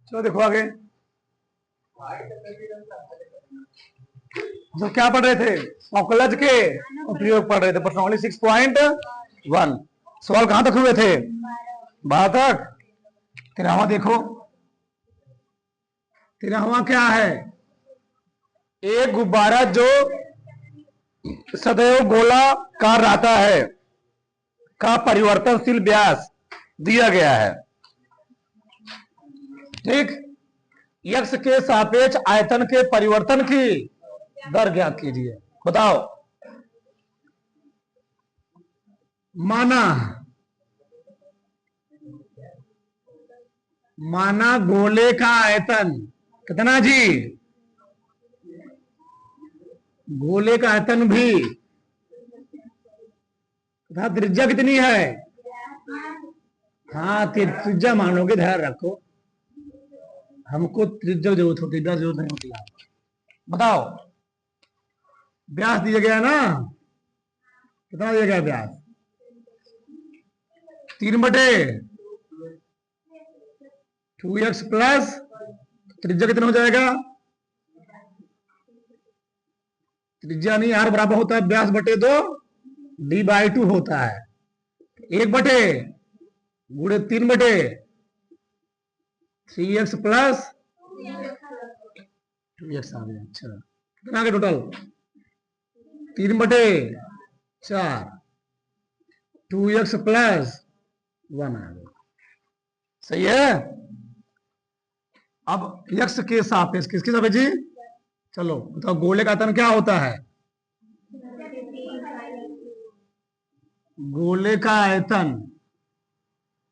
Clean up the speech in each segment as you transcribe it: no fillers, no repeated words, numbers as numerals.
चलो देखो आगे। तो क्या पढ़ रहे थे? औकलज के उपयोग पढ़ रहे थे। प्रश्नावली 6.1। सवाल कहां तक हुए थे? 12 तक। 13वां देखो। 13वां क्या है? एक गुब्बारा जो सदैव गोलाकार रहता है का परिवर्तनशील व्यास दिया गया है। ठीक। यक्ष के सापेक्ष आयतन के परिवर्तन की दर ज्ञात कीजिए। बताओ। माना गोले का आयतन कितना जी? गोले का आयतन भी तथा त्रिज्या कितनी है? हाँ, त्रिज्या मानोगे, ध्यान रखो। हमको त्रिज्या जरूरत होती है, व्यास जरूरत नहीं होती। बताओ। व्यास दिया गया ना, कितना दिया गया व्यास? 3/2x प्लस त्रिज्या कितना हो जाएगा? त्रिज्या नहीं, r बराबर होता है व्यास बटे 2 d/2 होता है। 1/3/3x प्लस 2x आ गया। अच्छा, कितना आ गया टोटल? 3/4 2x प्लस 1 आ गया। सही है। अब यक्ष के सापेक्ष किसके सापेक्ष जी? चलो बताओ, गोले का आयतन क्या होता है? गोले का आयतन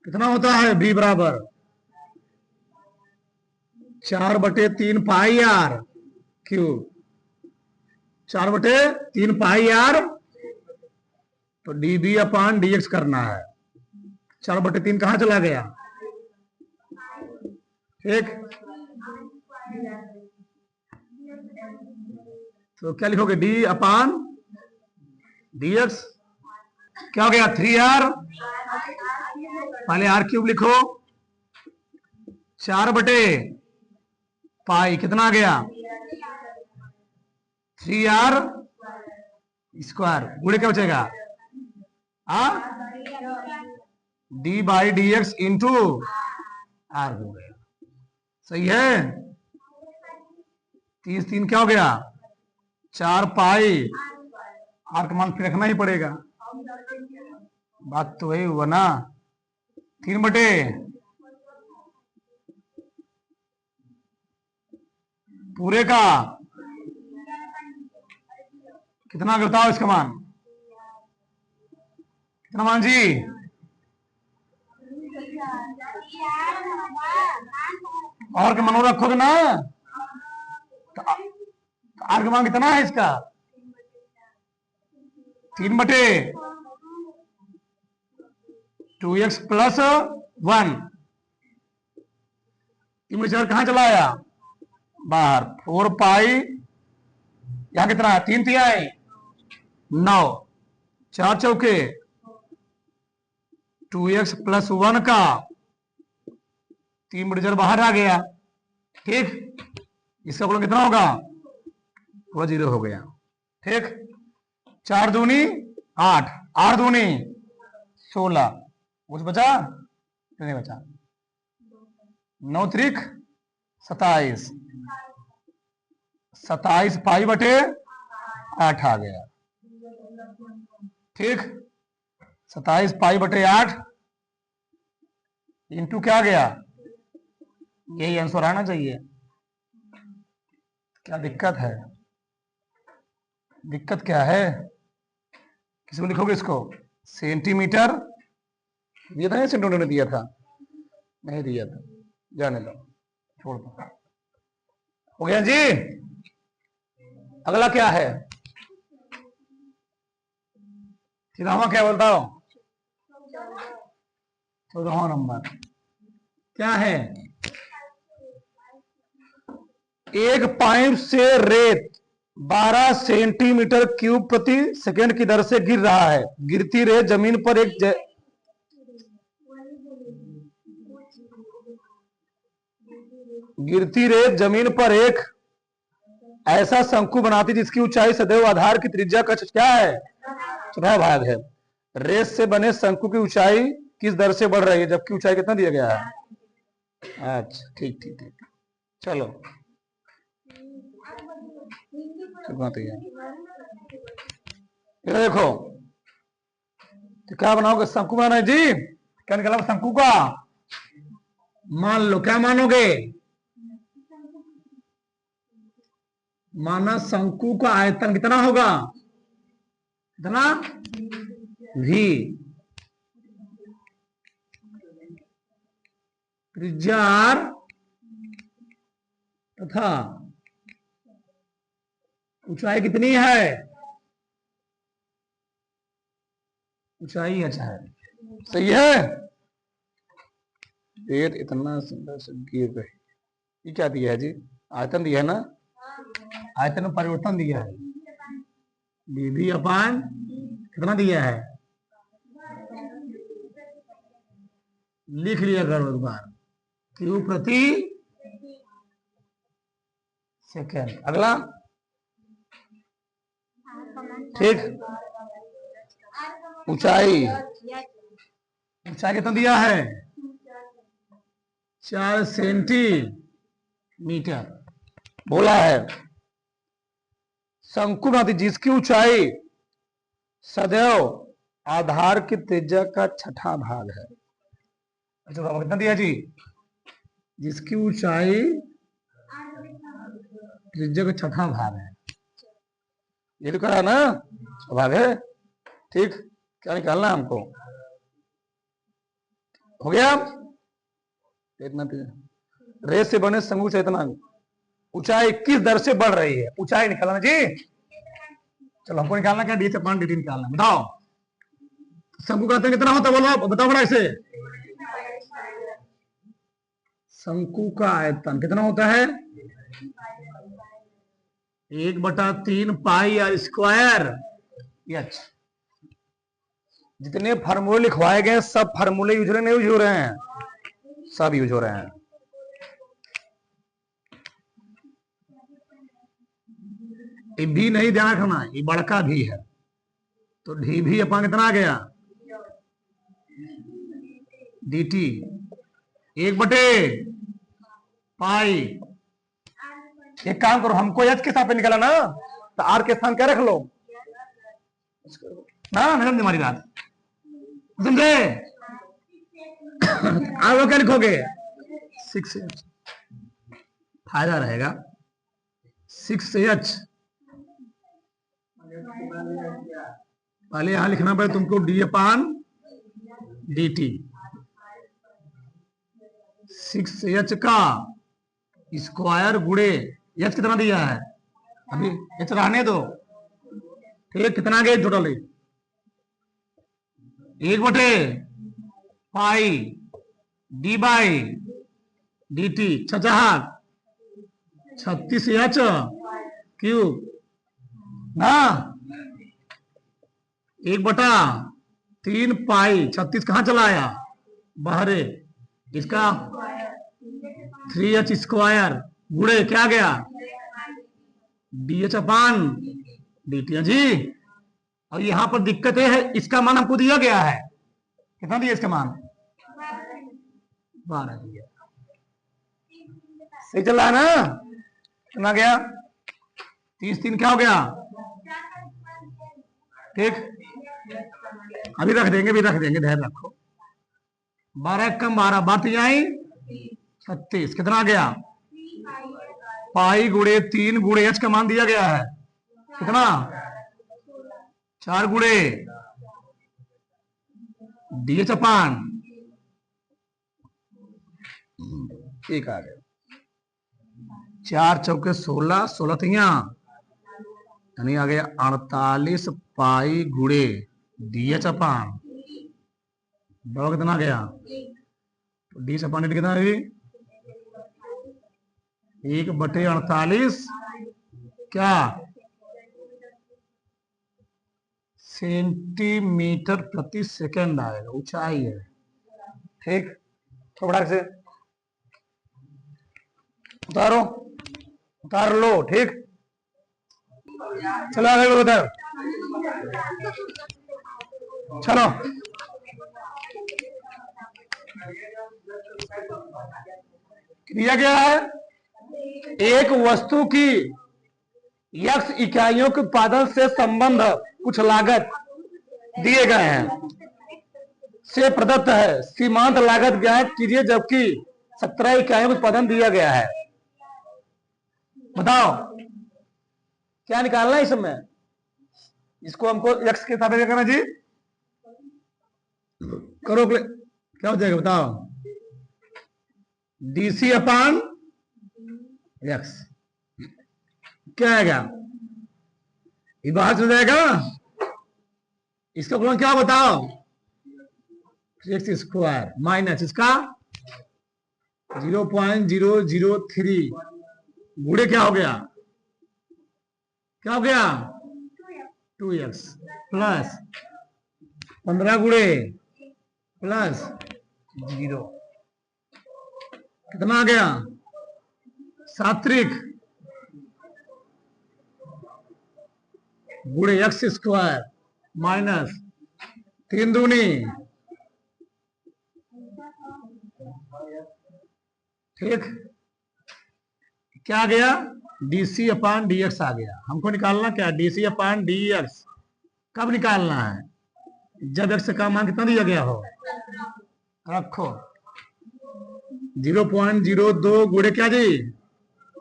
कितना होता है? b बराबर 4/3 पाई r क्यूब। 4/3 पाई r, तो dv/dx करना है। 4/3 कहां चला गया? ठीक। तो क्या लिखोगे? d/dx क्या हो गया? 3r, पहले r क्यूब लिखो। 4/पाई कितना आ गया? 3r square. गुणे क्या बचेगा? d/dx इंटू r हो गया। सही है। 3 क्या हो गया? 4 पाई। r का मान फिर रखना ही पड़ेगा, बात तो वही हुआ ना। 3 बटे पूरे का कितना बताओ? इसका मान कितना मान जी? और का मान रखोगे ना, तो आर का मान कितना है इसका? 3/2x plus 1। 3/4 कहां चला आया? बाहर। 4 पाई, यहां कितना है? 3 तिहाई 9, 4 चौके 2x प्लस 1 का 3/4 बाहर आ गया। ठीक। इसका गुणन कितना होगा? वो 0 हो गया। ठीक। 4 दूनी 8, 8 दूनी 16, कुछ बचा? नहीं बचा। 9 त्रिक 27, 27 पाई बटे 8 आ गया। ठीक। 27 पाई बटे 8 इंटू क्या आ गया? यही आंसर आना चाहिए। क्या दिक्कत है? दिक्कत क्या है? किसको लिखोगे इसको? सेंटीमीटर दिया था या सेंटीमीटर ने दिया था? नहीं दिया था, जाने दो, छोड़ दो। हो गया जी। अगला क्या है? 13वां क्या बोलता हो? 14वां नंबर क्या है? एक पाइप से रेत 12 सेंटीमीटर क्यूब प्रति सेकंड की दर से गिर रहा है। गिरती रेत जमीन पर एक गिरती रेत जमीन पर एक ऐसा शंकु बनाती जिसकी ऊंचाई सदैव आधार की त्रिज्या का क्या है, चौथा भाग है। रेत से बने शंकु की ऊंचाई किस दर से बढ़ रही है, जबकि ऊंचाई कितना दिया गया है। अच्छा ठीक ठीक ठीक, चलो ये देखो, तो क्या बनाओगे, शंकु बनाना है जी। क्या निकला शंकु का, मान लो क्या मानोगे, माना शंकु का आयतन कितना होगा, कितना भी, त्रिज्या r तथा ऊंचाई कितनी है, ऊंचाई अच्छा है, सही है। पेड़ इतना सुंदर से गिर रहे, ये क्या दिया है जी, आयतन दिया है ना, आयतन में परिवर्तन दिया है, dv अपान कितना दिया है, लिख लिया करो एक बार, क्यू प्रति सेकेंड। अगला ठीक, ऊंचाई, ऊंचाई कितना दिया है, 4 सेंटीमीटर बोला है। शंकु बनाती जिसकी ऊंचाई सदैव आधार की त्रिज्या का छठा भाग है। अच्छा कितना दिया जी, जिसकी ऊंचाई त्रिज्या का छठा भाग है, ये तो करा ना भाग है, ठीक। क्या निकालना हमको, हो गया इतना, रेत से बने शंकु से इतना ऊंचाई किस दर से बढ़ रही है, ऊंचाई निकालना जी। चलो हमको निकालना क्या, डी से पान डी निकालना, बताओ शंकु का आयतन कितना होता है, बोलो बताओ बड़ा इसे। शंकु का आयतन कितना होता है, 1/3 पाई आर स्क्वायर। यस, जितने फार्मूले लिखवाए गए सब फार्मूले यूज हो रहे, नहीं यूज हो रहे हैं, सब यूज हो रहे हैं। ये भी नहीं ध्यान रखना, ये बड़का भी है, तो डी भी अपन कितना आ गया, dt 1/पाई। एक काम करो, हमको एच के साथ पे निकाला ना, तो आर के स्थान क्या रख लो ना, समझे हमारी बात, समझे। आगे क्या लिखोगे, 6h, फायदा रहेगा 6h। पहले यहां लिखना पड़े तुमको डी अपान डी टी, 6h का स्क्वायर गुड़े एच कितना दिया है, अभी एच रहने दो, ठीक, कितना गए टोटल 1/पाई D by D T, 36h cube ना, 1/3 पाई, 36 कहां चला आया बाहरे, इसका 3h स्क्वायर गुड़े क्या गया dh अपान dt जी। और यहां पर दिक्कत है, इसका मान हमको दिया गया है, कितना दिया इसका मान, 12 दिया, सही चल रहा है ना, कितना गया 30 क्या हो गया, ठीक। अभी रख देंगे, ध्यान रखो, 12 कम 12 बात आई 36, कितना आ गया पाई गुड़े 3 गुड़े एच का मान दिया गया है, कितना 4 गुड़े डी अपान एक आ गया, 4 चौके 16, 16 तिया यानी आ गया 48 पाई गुड़े डी अपान, बड़ा कितना गया, डी अपान कितना है 1/48 क्या सेंटीमीटर प्रति सेकंड आएगा, ऊंचाई है, ठीक। थोड़ा से उतारो, उतार लो। ठीक, चलो आगे बढ़ो उधर। चलो, क्रिया क्या है? एक वस्तु की x इकाइयों के उत्पादन से संबंध कुछ लागत दिए गए हैं से प्रदत्त है। सीमांत लागत ज्ञात कीजिए जबकि 17 इकाइयों का उत्पादन दिया गया है। बताओ क्या निकालना है इसमें? इसको हमको x के हिसाब से करना जी। करो, क्या हो जाएगा बताओ? DC अपान x क्या आएगा? ये बाहर चल जाएगा। इसका गुणन क्या बताओ? x स्क्वायर माइनस इसका 0.003 गुणे क्या हो गया? क्या हो गया? 2x प्लस 15 गुणे प्लस 0 कितना आ गया? सात्रिक गुणे x स्क्वायर माइनस 3 दूनी। ठीक, क्या आ गया? DC अपान dx आ गया। हमको निकालना क्या? DC अपान dx कब निकालना है? जब x का मान कितना दिया गया हो। रखो 0.02 गुणे क्या जी?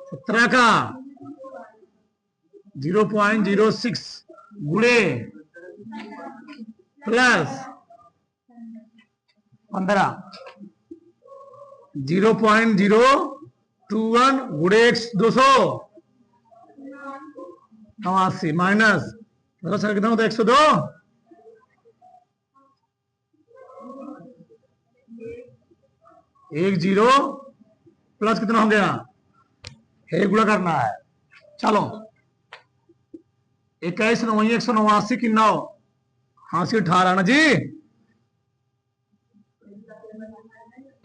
17 का 0.06 गुणे प्लस 15 0.021 गुणे x 289 माइनस कितना होता है? 102 10 प्लस कितना हो गया? है गुणा करना है। चलो 21 9 189 की 9 हाँसी 18 ना जी।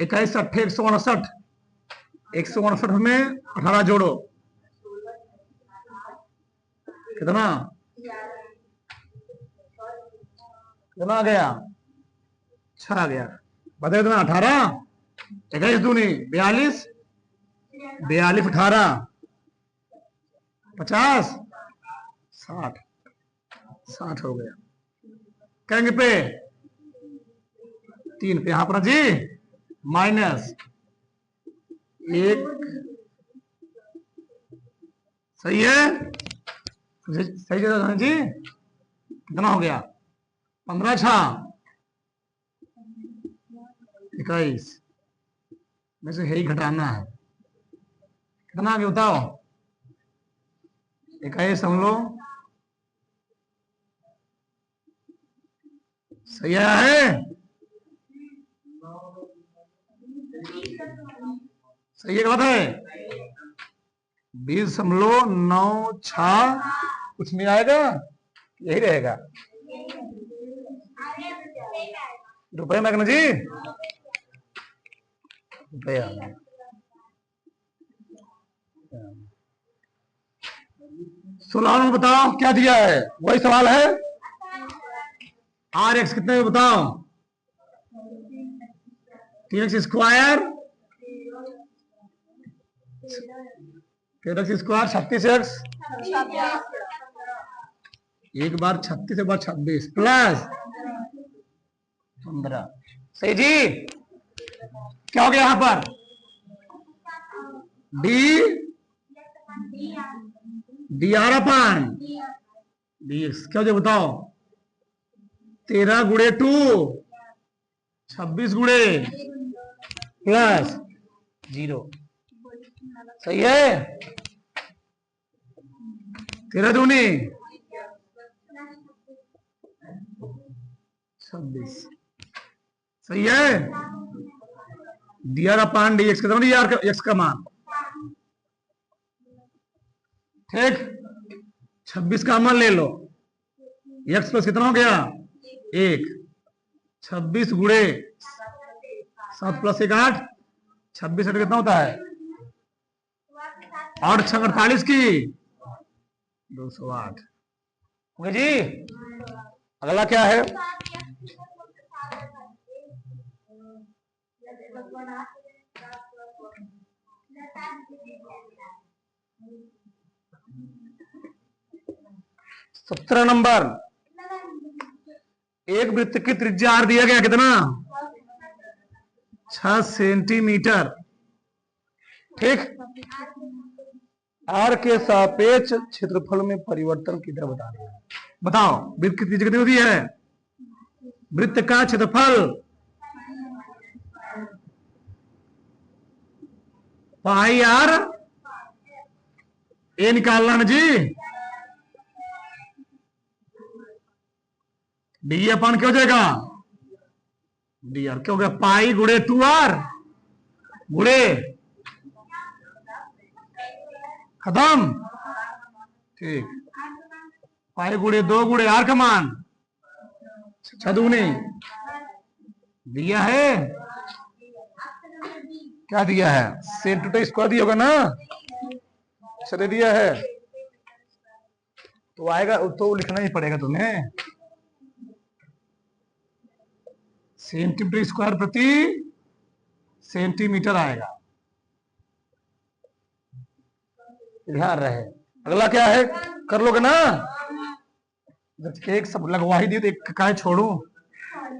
21 8 159 159 में 18 जोड़ो कितना? कितना आ गया? 6 आ गया। बताइए कितना? 18 21 दूनी 42 42 18 50 60 60 हो गया। कहेंगे पे 3 पे यहां पर जी माइनस 1 सही है। सही जगह जी। कितना हो गया? 15 6 21 में से है ही घटाना है। कितना आगे बताओ? 21 हम लोग सही आया है। सही है बात है। 20.96 कुछ नहीं आएगा, यही रहेगा रुपए में जी। रुपया 16 में बताओ क्या दिया है? वही सवाल है। RX कितने में बताओ? 3x स्क्वायर 36x एक बार 36 एक बार 26 प्लस 15। सही जी। क्या हो गया यहां पर? dr अपान dx क्या हो जाए बताओ? 13 गुणे 2 26 गुणे प्लस 0 सही है। 13 दूनी 26 सही है। dr अपान dx कितना दिया? x का मान ठीक 26 का मान ले लो। x प्लस कितना हो गया? 1 26 गुणे 7 प्लस 1 8 26 कितना होता है? और 648 की 208। ओके जी। अगला क्या है? सत्रह नंबर। एक वृत्त की त्रिज्या आर दिया गया कितना? 6 सेंटीमीटर। ठीक। आर के सापेक्ष क्षेत्रफल में परिवर्तन किधर बता रहे हैं? बताओ वृत्त की त्रिज्या कितनी होती है? वृत्त का क्षेत्रफल पाई आर ए निकालना ना जी। डी अपन क्या हो जाएगा? डी आर क्या हो गया? पाई गुड़े 2r गुड़े खत्म। ठीक। पाई गुड़े 2 गुड़े आर का मान 6 दूनी दिया है। क्या दिया है? सेंट टू स्क्वायर दिया होगा ना? दे दिया है तो आएगा तो लिखना ही पड़ेगा तुम्हें। सेंटीमीटर स्क्वायर प्रति सेंटीमीटर आएगा, ध्यान रहे। अगला क्या है? कर लोगे ना? जब एक सब लगवा ही दिए तो एक काहे छोड़ू?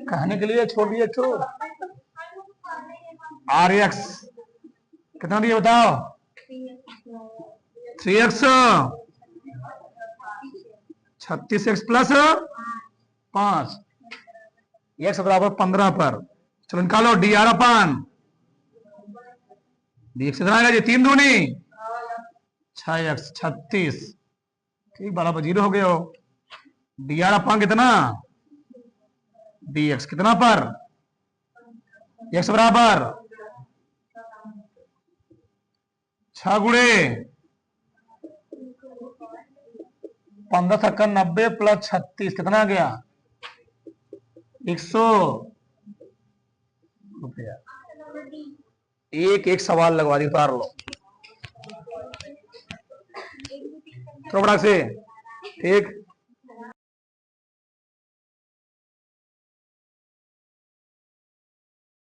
कहने के लिए छोड़ दिए। तो आर एक्स कितना दिए बताओ? 3x 36x प्लस 5 x बराबर 15 पर। चलो निकालो डी आर अपन डी एक्स कितना आएगा जी? 3 दूनी 6x 36। ठीक बराबर 0 हो गए हो। डी आर अपन कितना? डी एक्स कितना पर? x बराबर 6 गुणे 15 90 प्लस 36 कितना आ गया? 100 रुपया। एक सवाल लगवा दी, उतार लो थोड़ा से। ठीक।